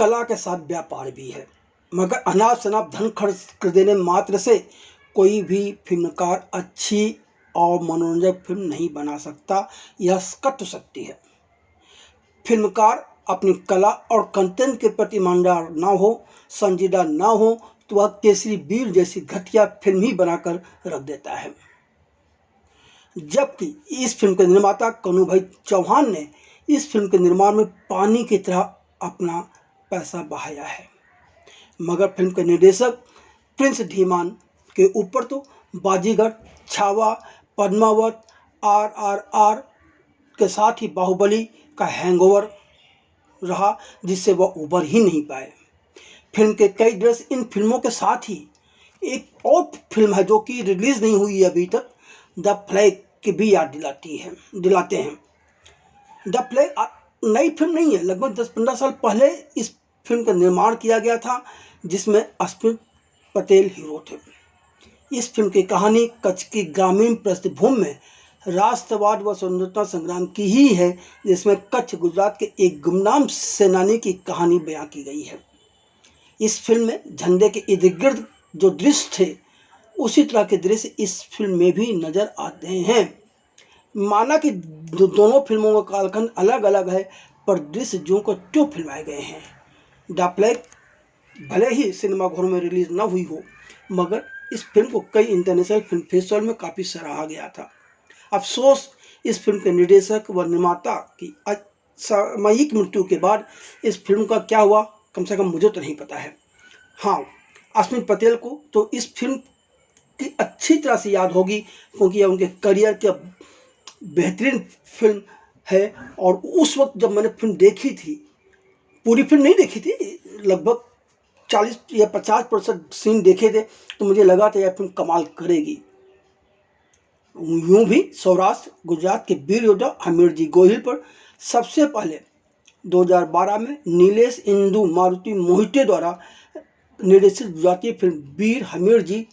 कला के साथ व्यापार भी है, मगर अनाप शनाप धन खर्च कर देने मात्र से कोई भी फिल्मकार अच्छी और मनोरंजक फिल्म नहीं बना सकता, यह कट सत्य है। फिल्मकार अपनी कला और कंटेंट के प्रति ईमानदार ना हो, संजीदा ना हो, तो वह केसरी वीर जैसी घटिया फिल्म ही बनाकर रख देता है। जबकि इस फिल्म के निर्माता कन्हू भाई चौहान ने इस फिल्म के निर्माण में पानी की तरह अपना पैसा बहाया है, मगर फिल्म के निर्देशक प्रिंस धीमान के ऊपर तो बाजीगर, छावा, पद्मावत, RRR के साथ ही बाहुबली का हैंगओवर रहा, जिससे वह उबर ही नहीं पाए। फिल्म के कई दृश्य इन फिल्मों के साथ ही एक और फिल्म है जो कि रिलीज नहीं हुई है अभी तक, द फ्लैग की भी याद दिलाते हैं। द फ्लैग नई फिल्म नहीं है, लगभग 10-15 साल पहले इस फिल्म का निर्माण किया गया था, जिसमें अस्मित पटेल हीरो थे। इस फिल्म की कहानी कच्छ की ग्रामीण पृष्ठभूमि में राष्ट्रवाद व स्वतंत्रता संग्राम की ही है, जिसमें कच्छ गुजरात के एक गुमनाम सेनानी की कहानी बयां की गई है। इस फिल्म में झंडे के इर्द गिर्द जो दृश्य थे, उसी तरह के दृश्य इस फिल्म में भी नजर आते हैं। माना कि दोनों फिल्मों का कालखंड अलग अलग है, पर दृश्य जो को क्यों फिल्माए गए हैं। द फ्लैग भले ही सिनेमाघरों में रिलीज न हुई हो, मगर इस फिल्म को कई इंटरनेशनल फिल्म फेस्टिवल में काफ़ी सराहा गया था। अफसोस इस फिल्म के निर्देशक व निर्माता की असामयिक मृत्यु के बाद इस फिल्म का क्या हुआ, कम से कम मुझे तो नहीं पता है। हाँ, अस्मित पटेल को तो इस फिल्म की अच्छी तरह से याद होगी, क्योंकि यह उनके करियर के बेहतरीन फिल्म है। और उस वक्त जब मैंने फिल्म देखी थी, पूरी फिल्म नहीं देखी थी, लगभग 40 या 50% सीन देखे थे, तो मुझे लगा था यह फिल्म कमाल करेगी। यूं भी सौराष्ट्र गुजरात के वीर योद्धा हमीरजी गोहिल पर सबसे पहले 2012 में नीलेश इंदु मारुति मोहिते द्वारा निर्देशित गुजराती फिल्म वीर हमीरजी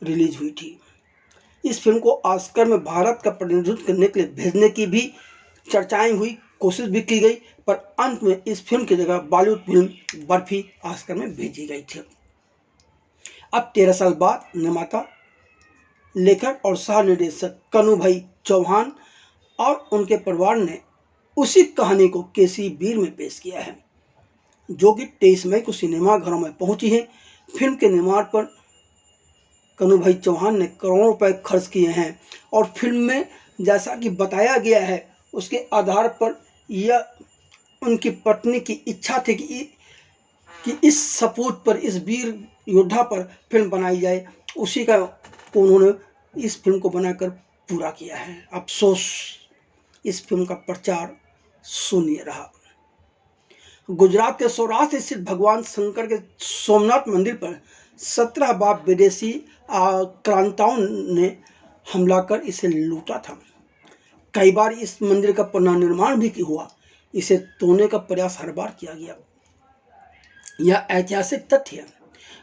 रिलीज हुई थी। इस फिल्म को ऑस्कर में भारत का प्रतिनिधित्व करने के लिए भेजने की भी चर्चाएं हुई, कोशिश भी की गई, पर अंत में इस फिल्म की जगह बॉलीवुड फिल्म बर्फी ऑस्कर में भेजी गई थी। अब 13 साल बाद निर्माता, लेखक और सह निर्देशक कन्हू भाई चौहान और उनके परिवार ने उसी कहानी को केसरी वीर में पेश किया है, जो कि 23 मई को सिनेमाघरों में पहुंची है। फिल्म के निर्माण पर कन्हू भाई चौहान ने करोड़ों रुपए खर्च किए हैं, और फिल्म में जैसा कि बताया गया है, उसके आधार पर यह उनकी पत्नी की इच्छा थी कि इस सपूत पर, इस वीर योद्धा पर फिल्म बनाई जाए। उसी का उन्होंने इस फिल्म को बनाकर पूरा किया है। अफसोस इस फिल्म का प्रचार शून्य रहा। गुजरात के सौराष्ट्र स्थित भगवान शंकर के सोमनाथ मंदिर पर 17 बार विदेशी आक्रांताओं ने हमला कर इसे लूटा था। कई बार इस मंदिर का पुनर्निर्माण भी हुआ, इसे तोड़ने का प्रयास हर बार किया गया। यह ऐतिहासिक तथ्य है।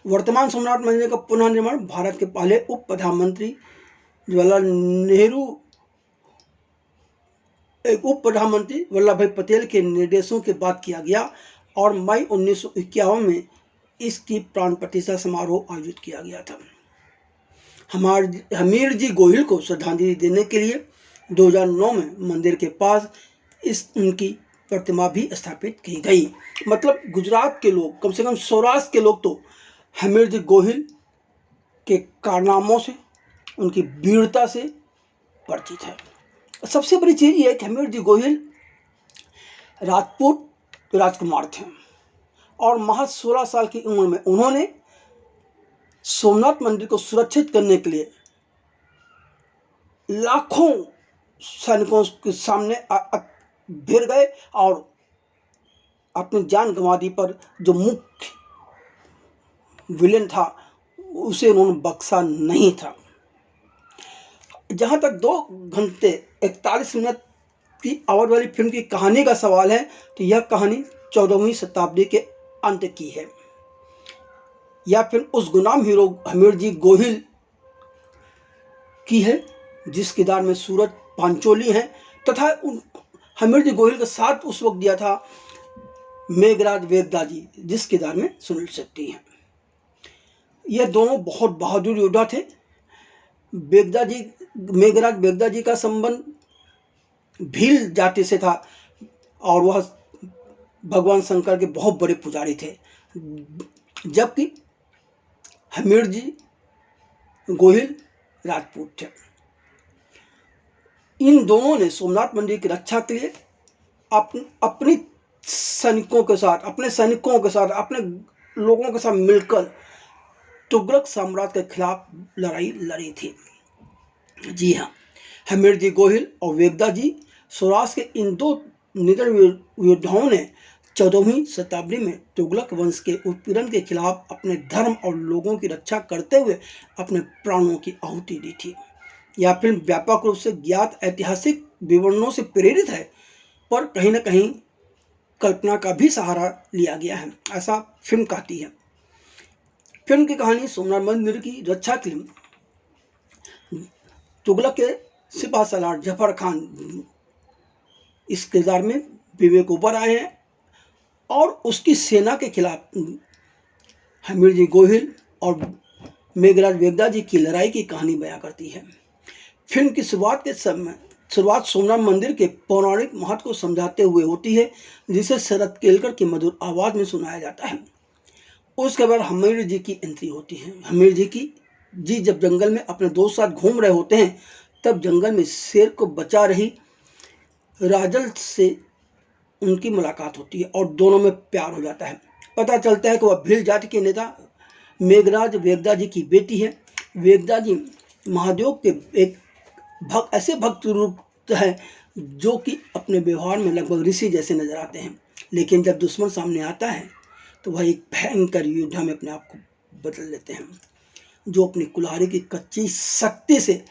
वर्तमान सोमनाथ मंदिर का पुनर्निर्माण भारत के पहले उप प्रधानमंत्री वल्लभ भाई पटेल के निर्देशों के बाद किया गया, और मई 1951 में इसकी प्राण प्रतिष्ठा समारोह आयोजित किया गया था। हमीरजी गोहिल को श्रद्धांजलि देने के लिए 2009 में मंदिर के पास उनकी प्रतिमा भी स्थापित की गई। मतलब गुजरात के लोग, कम से कम सौराष्ट्र के लोग, तो हमीरजी गोहिल के कारनामों से, उनकी वीरता से परिचित है। सबसे बड़ी चीज़ ये है कि हमीरजी गोहिल राजपूत राजकुमार थे, और महज 16 साल की उम्र में उन्होंने सोमनाथ मंदिर को सुरक्षित करने के लिए लाखों सैनिकों के सामने भिड़ गए, और अपनी जान गंवा दी, पर जो मुख्य विलेन था उसे उन्होंने बख्शा नहीं था। जहाँ तक 2 घंटे 41 मिनट की आवाज वाली फिल्म की कहानी का सवाल है, तो यह कहानी 14वीं शताब्दी के अंत की है। यह फिल्म उस गुलाम हीरो हमीरजी गोहिल की है, जिस किरदार में सूरज पांचोली हैं, तथा हमीरजी गोहिल का साथ उस वक्त दिया था मेघराज वेगदाजी, जिस किरदार में सुनील शेट्टी हैं। ये दोनों बहुत बहादुर योद्धा थे। मेघराज वेगदाजी का संबंध भील जाति से था और वह भगवान शंकर के बहुत बड़े पुजारी थे, जबकि हमीरजी गोहिल राजपूत थे। इन दोनों ने सोमनाथ मंदिर की रक्षा के लिए अपने सैनिकों के साथ, अपने लोगों के साथ मिलकर तुगलक साम्राज्य के खिलाफ लड़ाई लड़ी थी। जी हाँ, हमीरजी गोहिल और वेगदाजी सौराष्ट्र के इन दो निडर योद्धाओं ने 14वीं शताब्दी में तुगलक वंश के उत्पीड़न के खिलाफ अपने धर्म और लोगों की रक्षा करते हुए अपने प्राणों की आहुति दी थी। यह फिल्म व्यापक रूप से ज्ञात ऐतिहासिक विवरणों से प्रेरित है, पर कहीं न कहीं कल्पना का भी सहारा लिया गया है, ऐसा फिल्म कहती है। फिल्म की कहानी सोमनाथ मंदिर की रक्षा के लिए तुगलक के सिपह सालार जफर खान इस किरदार में विवेक ऊपर आए हैं और उसकी सेना के खिलाफ हमीरजी गोहिल और मेघराज वेगदाजी की लड़ाई की कहानी बयां करती है। फिल्म की शुरुआत सोमनाथ मंदिर के पौराणिक महत्व को समझाते हुए होती है, जिसे शरद केलकर की मधुर आवाज़ में सुनाया जाता है। उसके बाद हमीर जी की एंट्री होती है। हमीर जी जब जंगल में अपने दोस्त साथ घूम रहे होते हैं, तब जंगल में शेर को बचा रही राजल से उनकी मुलाकात होती है और दोनों में प्यार हो जाता है। पता चलता है कि वह भील जाति के नेता मेघराज वेगदाजी की बेटी है। वेगदाजी महादेव के एक ऐसे भक्त रूप है जो कि अपने व्यवहार में लगभग ऋषि जैसे नजर आते हैं, लेकिन जब दुश्मन सामने आता है तो वह एक भयंकर योद्धा में अपने आप को बदल लेते हैं, जो अपनी कुल्हाड़ी की कच्ची शक्ति से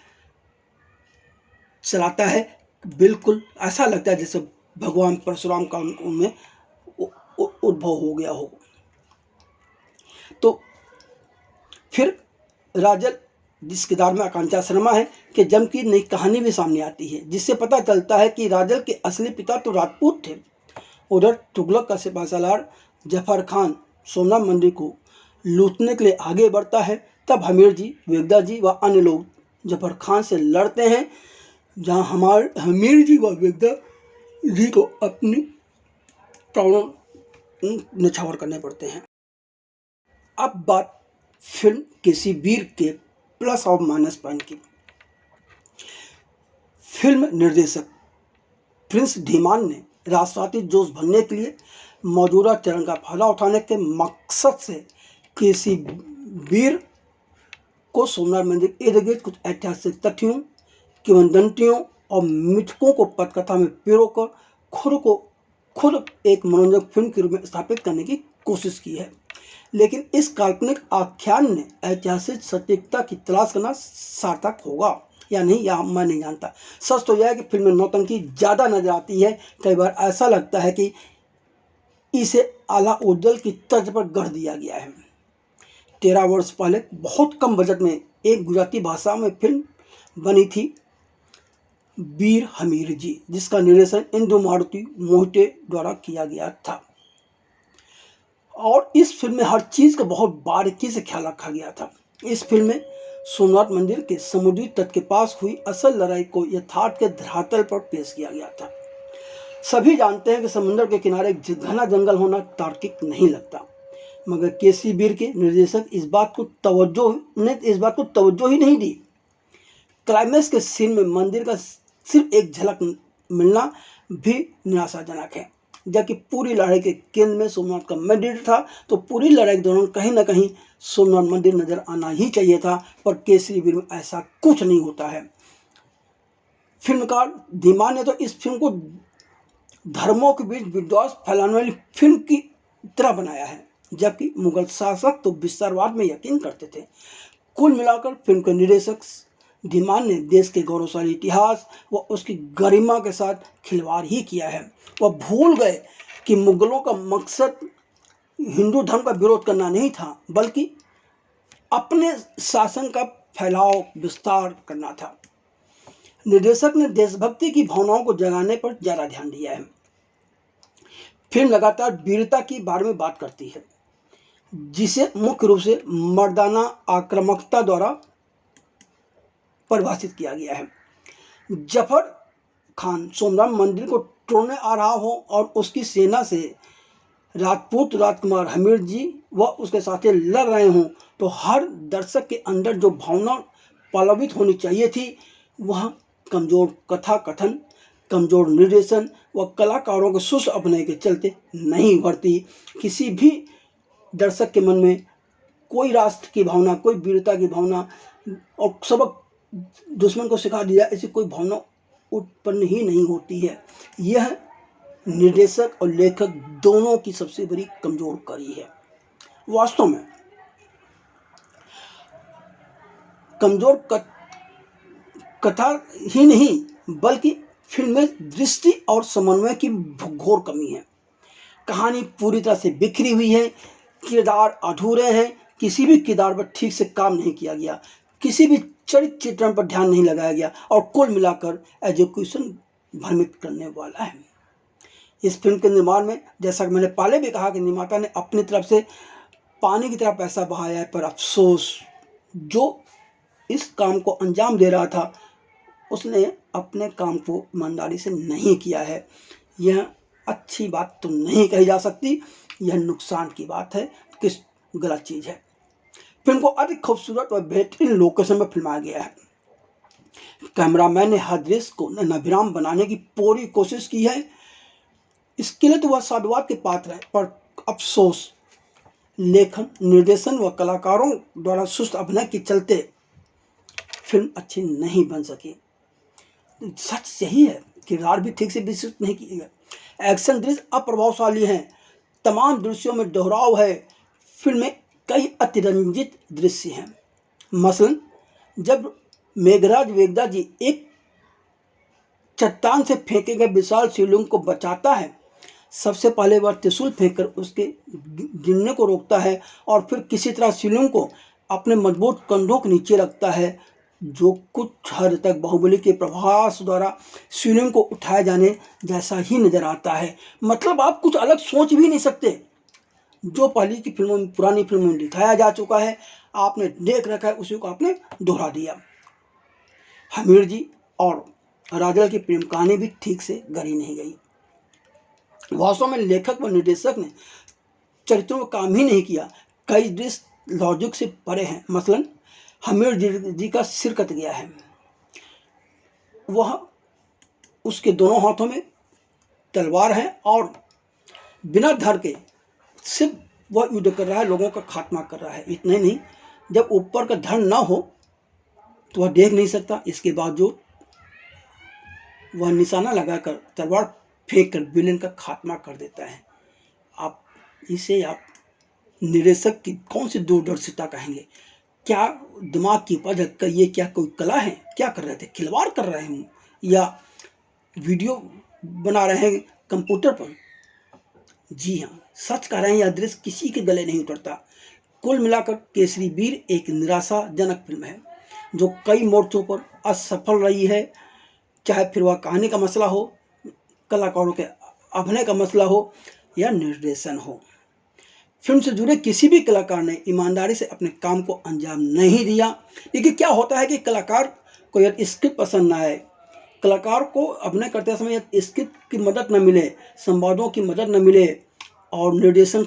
चलाता है। बिल्कुल ऐसा लगता है जैसे भगवान परशुराम का उनमें उद्भव हो गया हो। तो फिर राजल, जिस किरदार में आकांक्षा शर्मा है, के जन्म की नई कहानी भी सामने आती है, जिससे पता चलता है कि राजल के असली पिता तो राजपूत थे। उधर तुगलक का सिपह सालार जफर खान सोमनाथ मंदिर को लूटने के लिए आगे बढ़ता है। तब हमीर जी, वेगदा जी व अन्य लोग जफर खान से लड़ते हैं, जहां हमीर जी व वेगदा जी को अपनी प्राणों न्यौछावर करने पड़ते हैं। अब बात फिल्म केसी वीर के प्लस और माइनस पॉइंट की। फिल्म निर्देशक प्रिंस धीमान ने राष्ट्रवादी जोश भरने के लिए मौजूदा चरण का फायदा उठाने के मकसद से केसी वीर को सोमनाथ मंदिर इर्द गिर्द कुछ ऐतिहासिक तथ्यों, किंवदंतियों और मिथकों को पटकथा में पिरोकर खुद एक मनोरंजक फिल्म के रूप में स्थापित करने की कोशिश की है। लेकिन इस काल्पनिक आख्यान ने ऐतिहासिक सटीकता की तलाश करना सार्थक होगा या नहीं, यह मैं नहीं जानता। सच तो यह है कि फिल्म में नौटंकी ज़्यादा नजर आती है। कई बार ऐसा लगता है कि इसे आला उद्दल की तर्ज पर गढ़ दिया गया है। 13 वर्ष पहले बहुत कम बजट में एक गुजराती भाषा में फिल्म बनी थी वीर हमीर जी, जिसका निर्देशन इंदु मारुति मोहिते द्वारा किया गया था। और इस फिल्म में हर चीज़ का बहुत बारीकी से ख्याल रखा गया था। इस फिल्म में सोमनाथ मंदिर के समुद्री तट के पास हुई असल लड़ाई को यथार्थ के धरातल पर पेश किया गया था। सभी जानते हैं कि समुद्र के किनारे घना जंगल होना तार्किक नहीं लगता, मगर केसी वीर के निर्देशक इस बात को तवज्जो ही नहीं दी। क्लाइमैक्स के सीन में मंदिर का सिर्फ एक झलक मिलना भी निराशाजनक है, जबकि पूरी लड़ाई के केंद्र में सोमनाथ का मंदिर था। तो पूरी लड़ाई के दौरान कहीं ना कहीं सोमनाथ मंदिर नजर आना ही चाहिए था, पर केसरी वीर में ऐसा कुछ नहीं होता है। फिल्मकार धीमान ने तो इस फिल्म को धर्मों के बीच विद्वेष फैलाने वाली फिल्म की तरह बनाया है, जबकि मुगल शासक तो विस्तारवाद में यकीन करते थे। कुल मिलाकर फिल्म के निर्देशक धीमान ने देश के गौरवशाली इतिहास व उसकी गरिमा के साथ खिलवाड़ ही किया है। वह भूल गए कि मुगलों का मकसद हिंदू धर्म का विरोध करना नहीं था, बल्कि अपने शासन का फैलाव विस्तार करना था। निर्देशक ने देशभक्ति की भावनाओं को जगाने पर ज़्यादा ध्यान दिया है। फिल्म लगातार वीरता के बारे में बात करती है, जिसे मुख्य रूप से मर्दाना आक्रामकता द्वारा परिभाषित किया गया है। जफर खान सोमनाथ मंदिर को तोड़ने आ रहा हो और उसकी सेना से राजपूत राजकुमार हमीर जी व उसके साथी लड़ रहे हों, तो हर दर्शक के अंदर जो भावना पल्लवित होनी चाहिए थी, वह कमज़ोर कथा कथन, कमज़ोर निर्देशन व कलाकारों के सुस्त अभिनय के चलते नहीं उभरती। किसी भी दर्शक के मन में कोई राष्ट्र की भावना, कोई वीरता की भावना और सबक दुश्मन को सिखा दिया, ऐसी कोई भावना उत्पन्न ही नहीं होती है। यह निर्देशक और लेखक दोनों की सबसे बड़ी कमजोर कड़ी है। वास्तव में कमजोर कथा ही नहीं, बल्कि फिल्म में दृष्टि और समन्वय की घोर कमी है। कहानी पूरी तरह से बिखरी हुई है, किरदार अधूरे हैं, किसी भी किरदार पर ठीक से काम नहीं किया गया, किसी भी चरित्र चित्रण पर ध्यान नहीं लगाया गया और कुल मिलाकर एजुकेशन भ्रमित करने वाला है। इस फिल्म के निर्माण में, जैसा कि मैंने पहले भी कहा कि निर्माता ने अपनी तरफ से पानी की तरह पैसा बहाया है, पर अफसोस जो इस काम को अंजाम दे रहा था उसने अपने काम को ईमानदारी से नहीं किया है। यह अच्छी बात तो नहीं कही जा सकती, यह नुकसान की बात है, किस गलत चीज़ है। फिल्म को अधिक खूबसूरत और बेहतरीन लोकेशन में फिल्माया गया है। कैमरामैन ने हर दृश्य को नविराम बनाने की पूरी कोशिश की है। इसके लिए तो वह साधुवाद के पात्र है, पर अफसोस लेखन, निर्देशन व कलाकारों द्वारा सुस्त अभिनय के चलते फिल्म अच्छी नहीं बन सकी। सच यही है, किरदार भी ठीक से विकसित नहीं किए गए, एक्शन दृश्य अप्रभावशाली हैं, तमाम दृश्यों में दोहराव है, फिल्म में कई अतिरंजित दृश्य हैं। मसलन जब मेघराज वेगदा जी एक चट्टान से फेंके गए विशाल शिवलिंग को बचाता है, सबसे पहले वह त्रिशूल फेंककर उसके गिरने को रोकता है और फिर किसी तरह शिवलिंग को अपने मजबूत कंधों के नीचे रखता है, जो कुछ हद तक बाहुबली के प्रभास द्वारा शिवलिंग को उठाए जाने जैसा ही नजर आता है। मतलब आप कुछ अलग सोच भी नहीं सकते, जो पहले की फिल्मों में, पुरानी फिल्मों में दिखाया जा चुका है, आपने देख रखा है, उसी को आपने दोहरा दिया। हमीर जी और राजल की प्रेम कहानी भी ठीक से गढ़ी नहीं गई। वास्तव में लेखक व निर्देशक ने चरित्रों में काम ही नहीं किया। कई दृश्य लॉजिक से परे हैं। मसलन हमीर जी का सिर कट गया है, वह उसके दोनों हाथों में तलवार है और बिना धड़ के सिर्फ वह युद्ध कर रहा है, लोगों का खात्मा कर रहा है। इतने नहीं, जब ऊपर का धड़ ना हो तो वह देख नहीं सकता, इसके बावजूद वह निशाना लगाकर तलवार फेंक कर विलेन का खात्मा कर देता है। आप निर्देशक की कौन सी दूरदर्शिता कहेंगे? क्या दिमाग की उपज है? ये क्या कोई कला है? क्या कर रहे थे? खिलवाड़ कर रहे हैं या वीडियो बना रहे हैं कंप्यूटर पर? जी हाँ, सच कह रहे हैं, यह दृश्य किसी के गले नहीं उतरता। कुल मिलाकर केसरी वीर एक निराशाजनक फिल्म है, जो कई मोर्चों पर असफल रही है। चाहे फिर वह कहानी का मसला हो, कलाकारों के अभिनय का मसला हो या निर्देशन हो, फिल्म से जुड़े किसी भी कलाकार ने ईमानदारी से अपने काम को अंजाम नहीं दिया। लेकिन क्या होता है कि कलाकार को यदि स्क्रिप्ट पसंद ना आए, कलाकार को अभिनय करते समय यदि स्क्रिप्ट की मदद न मिले, संवादों की मदद न मिले और निर्देशक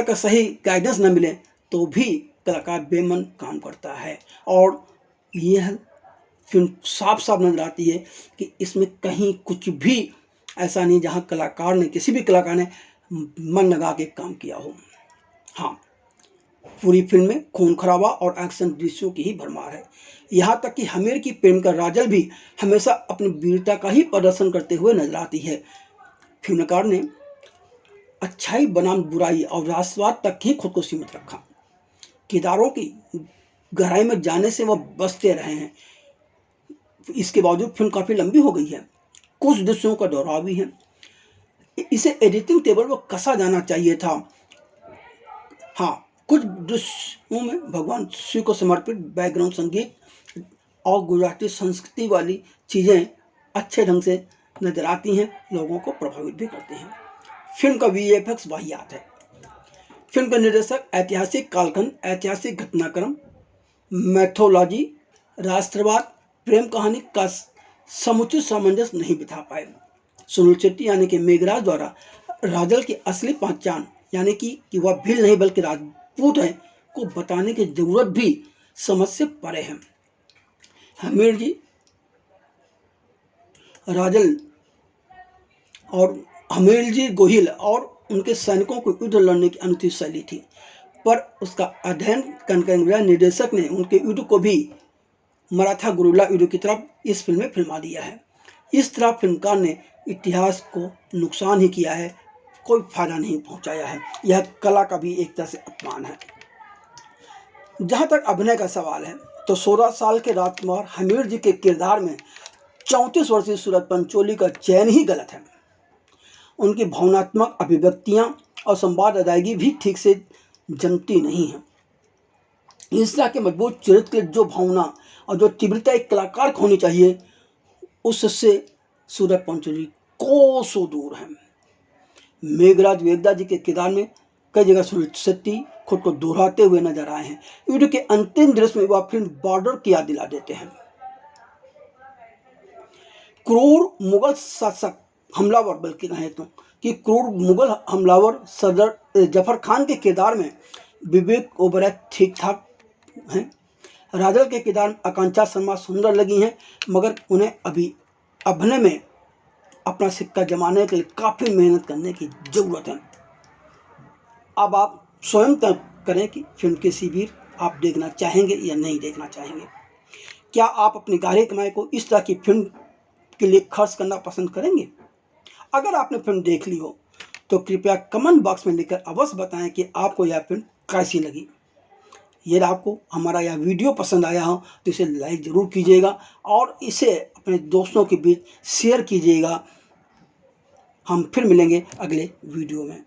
का सही गाइडेंस न मिले, तो भी कलाकार बेमन काम करता है। और यह फिल्म साफ साफ नजर आती है कि इसमें कहीं कुछ भी ऐसा नहीं जहां किसी भी कलाकार ने मन लगा के काम किया हो। हाँ, पूरी फिल्म में खून खराबा और एक्शन दृश्यों की ही भरमार है। यहाँ तक कि हमीर की प्रेम का राजल भी हमेशा अपनी वीरता का ही प्रदर्शन करते हुए नजर आती है। फिल्मकार ने अच्छाई बनाम बुराई और राष्ट्रवाद तक ही खुद को सीमित रखा। किरदारों की गहराई में जाने से वह बचते रहे हैं। इसके बावजूद फिल्म काफ़ी लंबी हो गई है, कुछ दृश्यों का दोहराव भी है। इसे एडिटिंग टेबल पर कसा जाना चाहिए था। हाँ, कुछ दृश्यों में भगवान शिव को समर्पित बैकग्राउंड संगीत और गुजराती संस्कृति वाली चीज़ें अच्छे ढंग से नजर आती हैं, लोगों को प्रभावित भी करती हैं। फिल्म का VFX वाहियात है। फिल्म के निर्देशक ऐतिहासिक कालखंड, ऐतिहासिक घटनाक्रम, मैथोलॉजी, राष्ट्रवाद, प्रेम कहानी का समुचित सामंजस्य नहीं बिठा पाए। सुनील शेट्टी यानी कि मेघराज द्वारा राजल की असली पहचान यानी कि वह भील नहीं बल्कि राजपूत है को बताने की जरूरत भी समझ से परे है। हमीर जी राजल और हमीर जी गोहिल और उनके सैनिकों को युद्ध लड़ने की अनूठी शैली थी, पर उसका अध्ययन करने के बजाय निर्देशक ने उनके युद्ध को भी मराठा गुरिल्ला युद्ध की तरफ इस फिल्म में फिल्मा दिया है। इस तरह फिल्मकार ने इतिहास को नुकसान ही किया है, कोई फायदा नहीं पहुंचाया है। यह कला का भी एक तरह से अपमान है। जहां तक अभिनय का सवाल है तो 16 साल के राजकुमार हमीर जी के किरदार में 34 वर्षीय सूरज पंचोली का चयन ही गलत है। उनकी भावनात्मक अभिव्यक्तियां और संवाद अदायगी भी ठीक से जमती नहीं है। इस तरह के मजबूत चरित्र की जो भावना और जो तीव्रता एक कलाकार को होनी चाहिए, उससे सूरज पंचोली कोसों दूर है। मेघराज वेगदा जी के किरदार में कई जगह सुनील शेट्टी खुद को दोहराते हुए नजर आए हैं। युद्ध के अंतिम दृश्य में वह फिल्म बॉर्डर की याद दिला देते हैं। क्रूर मुगल शासक हमलावर, बल्कि कहें तो कि क्रूर मुगल हमलावर सदर जफर खान के किरदार में विवेक ओबराय ठीक ठाक हैं। राजल के किरदार में आकांक्षा शर्मा सुंदर लगी हैं, मगर उन्हें अभी अभिनय में अपना सिक्का जमाने के लिए काफ़ी मेहनत करने की ज़रूरत है। अब आप स्वयं तय करें कि फिल्म के शिविर आप देखना चाहेंगे या नहीं देखना चाहेंगे। क्या आप अपनी गाढ़ी कमाई को इस तरह की फिल्म के लिए खर्च करना पसंद करेंगे? अगर आपने फिल्म देख ली हो तो कृपया कमेंट बॉक्स में लिखकर अवश्य बताएं कि आपको यह फिल्म कैसी लगी। यदि आपको हमारा यह वीडियो पसंद आया हो तो इसे लाइक ज़रूर कीजिएगा और इसे अपने दोस्तों के बीच शेयर कीजिएगा। हम फिर मिलेंगे अगले वीडियो में।